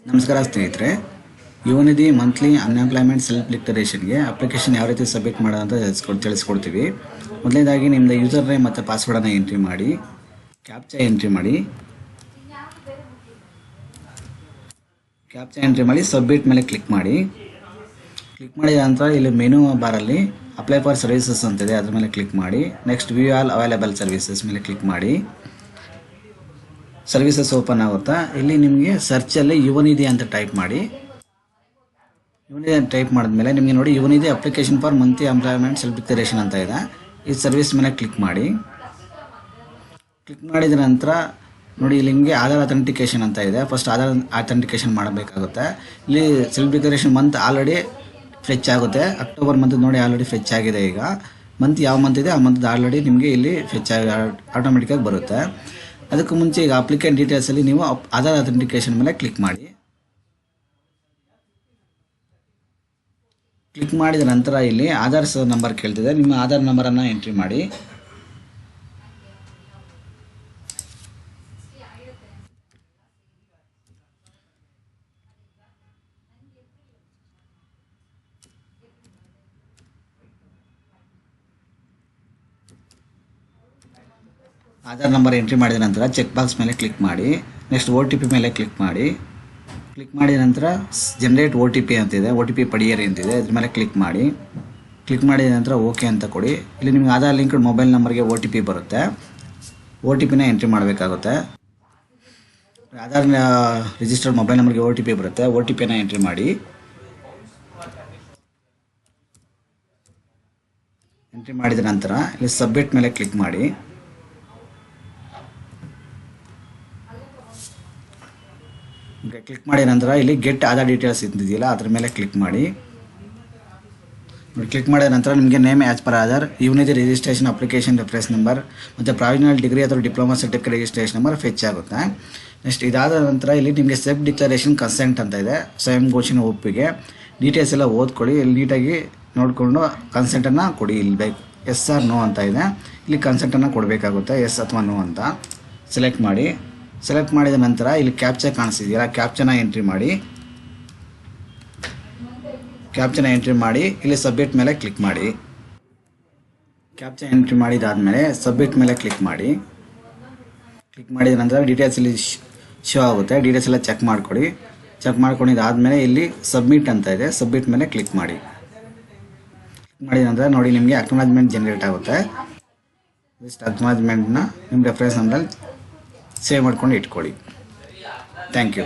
ನಮಸ್ಕಾರ ಸ್ನೇಹಿತರೆ. Yuvanidhi monthly unemployment self ಡಿಕ್ಲರೇಷನ್ಗೆ ಅಪ್ಲಿಕೇಶನ್ ಯಾವ ರೀತಿ ಸಬ್ಮಿಟ್ ಮಾಡೋದು ಅಂತ ತಿಳಿಸ್ಕೊಡ್ತೀವಿ. ಮೊದಲನೇದಾಗಿ ನಿಮ್ಮದು ಯೂಸರ್ ನೇಮ್ ಮತ್ತು ಪಾಸ್ವರ್ಡನ್ನು ಎಂಟ್ರಿ ಮಾಡಿ, ಕ್ಯಾಪ್ಚಾ ಎಂಟ್ರಿ ಮಾಡಿ ಸಬ್ಮಿಟ್ ಮೇಲೆ ಕ್ಲಿಕ್ ಮಾಡಿದ ನಂತರ ಇಲ್ಲಿ ಮೆನು ಬಾರಲ್ಲಿ ಅಪ್ಲೈ ಫಾರ್ ಸರ್ವಿಸಸ್ ಅಂತಿದೆ, ಅದ್ರ ಮೇಲೆ ಕ್ಲಿಕ್ ಮಾಡಿ. Next view all available services ಮೇಲೆ ಕ್ಲಿಕ್ ಮಾಡಿ. ಸರ್ವಿಸಸ್ ಓಪನ್ ಆಗುತ್ತಾ. ಇಲ್ಲಿ ನಿಮಗೆ ಸರ್ಚಲ್ಲಿ ಯುವನಿಧಿ ಅಂತ ಟೈಪ್ ಮಾಡಿ. ಯುವನಿಧಿ ಟೈಪ್ ಮಾಡಿದ್ಮೇಲೆ ನಿಮಗೆ ನೋಡಿ Yuvanidhi application for monthly employment self declaration ಅಂತ ಇದೆ. ಈ ಸರ್ವಿಸ್ ಮೇಲೆ ಕ್ಲಿಕ್ ಮಾಡಿದ ನಂತರ ನೋಡಿ ಇಲ್ಲಿ ನಿಮಗೆ ಆಧಾರ್ ಅಥೆಂಟಿಕೇಶನ್ ಅಂತ ಇದೆ. ಫಸ್ಟ್ ಆಧಾರ್ ಅಥೆಂಟಿಕೇಶನ್ ಮಾಡಬೇಕಾಗುತ್ತೆ. ಇಲ್ಲಿ ಸೆಲ್ಫ್ ಡಿಕ್ಲರೇಷನ್ ಮಂತ್ ಆಲ್ರೆಡಿ ಫ್ರೆಚ್ ಆಗುತ್ತೆ. ಅಕ್ಟೋಬರ್ ಮಂತ್ ನೋಡಿ ಆಲ್ರೆಡಿ ಫ್ರೆಚ್ ಆಗಿದೆ. ಈಗ ಮಂತ್ ಯಾವ ಮಂತ್ ಇದೆ ಆ ಮಂತ್ ಆಲ್ರೆಡಿ ನಿಮಗೆ ಇಲ್ಲಿ ಫ್ರೆಚ್ ಆಗಿ ಆಟೋಮೆಟಿಕ್ಕಾಗಿ ಬರುತ್ತೆ. ಅದಕ್ಕೂ ಮುಂಚೆ ಈಗ ಅಪ್ಲಿಕೆಂಟ್ ಡೀಟೇಲ್ಸಲ್ಲಿ ನೀವು ಆಧಾರ್ ಅಥೆಂಟಿಕೇಶನ್ ಮೇಲೆ ಕ್ಲಿಕ್ ಮಾಡಿದ ನಂತರ ಇಲ್ಲಿ ಆಧಾರ್ ನಂಬರ್ ಕೇಳ್ತಿದೆ. ನಿಮ್ಮ ಆಧಾರ್ ನಂಬರನ್ನು ಎಂಟ್ರಿ ಮಾಡಿ. ಆಧಾರ್ ನಂಬರ್ ಎಂಟ್ರಿ ಮಾಡಿದ ನಂತರ ಚೆಕ್ ಬಾಕ್ಸ್ ಮೇಲೆ ಕ್ಲಿಕ್ ಮಾಡಿ. ನೆಕ್ಸ್ಟ್ OTP ಮೇಲೆ ಕ್ಲಿಕ್ ಮಾಡಿದ ನಂತರ ಜನರೇಟ್ OTP ಅಂತಿದೆ, OTP ಪಡಿಯರಿ ಅಂತಿದೆ, ಇದ್ರ ಮೇಲೆ ಕ್ಲಿಕ್ ಮಾಡಿದ ನಂತರ ಓಕೆ ಅಂತ ಕೊಡಿ. ಇಲ್ಲಿ ನಿಮ್ಗೆ ಆಧಾರ್ ಲಿಂಕ್ಡ್ ಮೊಬೈಲ್ ನಂಬರ್ಗೆ OTP ಬರುತ್ತೆ. OTPನ ಎಂಟ್ರಿ ಮಾಡಬೇಕಾಗುತ್ತೆ. ಆಧಾರ್ ರಿಜಿಸ್ಟರ್ಡ್ ಮೊಬೈಲ್ ನಂಬರ್ಗೆ OTP ಬರುತ್ತೆ. OTPನ ಎಂಟ್ರಿ ಮಾಡಿ. ಎಂಟ್ರಿ ಮಾಡಿದ ನಂತರ ಇಲ್ಲಿ ಸಬ್ಮಿಟ್ ಮೇಲೆ ಕ್ಲಿಕ್ ಮಾಡಿ. ಕ್ಲಿಕ್ ಮಾಡಿದ ನಂತರ ಇಲ್ಲಿ ಗೆಟ್ ಆಧಾರ್ ಡೀಟೇಲ್ಸ್ ಇದ್ದಿದೆಯಲ್ಲ ಅದ್ರ ಮೇಲೆ ಕ್ಲಿಕ್ ಮಾಡಿ. ಕ್ಲಿಕ್ ಮಾಡಿದ ನಂತರ ನಿಮಗೆ name as per Aadhaar, Yuvanidhi registration application reference number ಮತ್ತು ಪ್ರಾವಿಷನಲ್ ಡಿಗ್ರಿ ಅಥವಾ diploma certificate registration number fetch ಆಗುತ್ತೆ. ನೆಕ್ಸ್ಟ್ ಇದಾದ ನಂತರ ಇಲ್ಲಿ ನಿಮಗೆ ಸೆಲ್ಫ್ ಡಿಕ್ಲರೇಷನ್ ಕನ್ಸೆಂಟ್ ಅಂತ ಇದೆ, ಸ್ವಯಂ ಘೋಷಣೆ ಒಪ್ಪಿಗೆ. ಡೀಟೇಲ್ಸ್ ಎಲ್ಲ ಓದ್ಕೊಳ್ಳಿ. ಇಲ್ಲಿ ನೀಟಾಗಿ ನೋಡಿಕೊಂಡು ಕನ್ಸೆಂಟನ್ನು ಕೊಡಿ. ಇಲ್ಲಿ ಬೇಕು ಎಸ್ ಆರ್ ನೋ ಅಂತ ಇದೆ, ಇಲ್ಲಿ ಕನ್ಸೆಂಟನ್ನು ಕೊಡಬೇಕಾಗುತ್ತೆ. ಎಸ್ ಅಥವಾ ನೋ ಅಂತ ಸೆಲೆಕ್ಟ್ ಮಾಡಿದ ನಂತರ ಇಲ್ಲಿ ಕ್ಯಾಪ್ಚಾ ಕಾಣಿಸ್ತಿದೆಯಲ್ಲ, ಕ್ಯಾಪ್ಚನ ಎಂಟ್ರಿ ಮಾಡಿ ಇಲ್ಲಿ ಸಬ್ಮಿಟ್ ಮೇಲೆ ಕ್ಲಿಕ್ ಮಾಡಿ. ಕ್ಯಾಪ್ಚಾ ಎಂಟ್ರಿ ಮಾಡಿದಾದಮೇಲೆ ಸಬ್ಮಿಟ್ ಮೇಲೆ ಕ್ಲಿಕ್ ಮಾಡಿದ ನಂತರ ಡೀಟೇಲ್ಸ್ ಇಲ್ಲಿ ಶೋ ಆಗುತ್ತೆ. ಡೀಟೇಲ್ಸ್ ಎಲ್ಲ ಚೆಕ್ ಮಾಡ್ಕೊಂಡಿದ್ದಾದಮೇಲೆ ಇಲ್ಲಿ ಸಬ್ಮಿಟ್ ಅಂತ ಇದೆ, ಸಬ್ಮಿಟ್ ಮೇಲೆ ಕ್ಲಿಕ್ ಮಾಡಿದ ನಂತರ ನೋಡಿ ನಿಮಗೆ ಅಕ್ನಾಲಜ್ಮೆಂಟ್ ಜನರೇಟ್ ಆಗುತ್ತೆ. ಇಷ್ಟು ಅಕ್ನಾಲಜ್ಮೆಂಟ್ನ ನಿಮ್ಮ ರೆಫರೆನ್ಸ್ ನಂಬರಲ್ಲಿ ಸೇವ್ ಮಾಡ್ಕೊಂಡು ಇಟ್ಕೊಳ್ಳಿ. Thank you.